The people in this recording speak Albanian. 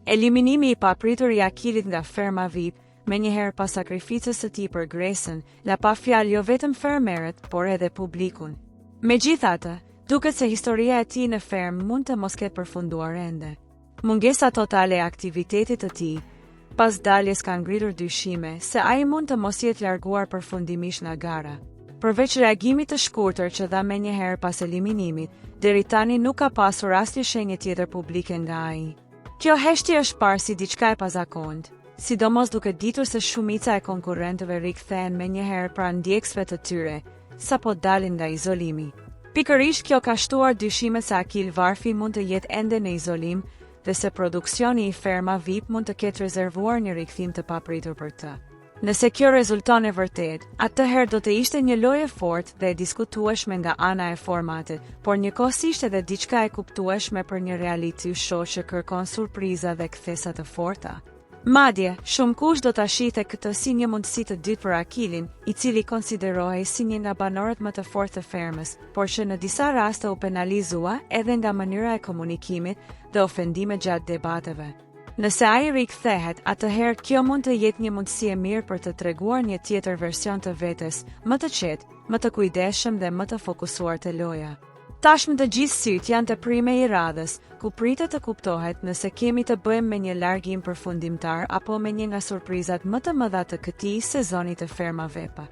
Eliminimi i papritur i Akilit nga ferma VIP, menjëherë pas sakrificës së tij për Gresën, la pa fjalë jo vetëm fermerët, por edhe publikun. Megjithatë, duket se historia e tij në fermë mund të mos ketë përfunduar ende. Mungesa totale e aktivitetit të tij pas daljes ka ngritur dyshime se ai mund të mos jetë larguar përfundimisht nga gara. Përveç reagimit të shkurtër që dha menjëherë pas eliminimit, deri tani nuk ka pasur asnjë shenjë tjetër publike nga ai. Kjo heshtje është parë si diçka e pazakontë, sidomos duke ditur se shumica e konkurrentëve rikthehen menjëherë pranë ndjekësve të tyre, sapo dalin nga izolimi. Pikërisht kjo ka shtuar dyshime se Akil Varfi mund të jetë ende në izolim dhe se produksioni i ferma VIP mund të ketë rezervuar një rikthim të papritur për të. Nëse kjo rezulton e vërtet, atëherë do të ishte një lojë e fortë dhe e diskutueshme nga ana e formatit, por njëkohësisht edhe diçka e kuptueshme për një reality show që kërkon surpriza dhe kthesa të forta. Madje, shumë kush do ta shihte këtë si një mundësi të dytë për Akilin, i cili konsiderohej si një nga banorët më të fortë të fermës, por që në disa raste u penalizua edhe nga mënyra e komunikimit dhe ofendime gjatë debateve. Nëse ai rikthehet, atëherë kjo mund të jetë një mundësi e mirë për të treguar një tjetër version të vetes, më të qetë, më të kujdesshëm dhe më të fokusuar te loja. Tashmë të gjithë syt janë te prime i radhës, ku pritet të kuptohet nëse kemi të bëjmë me një largim përfundimtar apo me një nga surprizat më të mëdha të këtij sezoni të ferma VIP.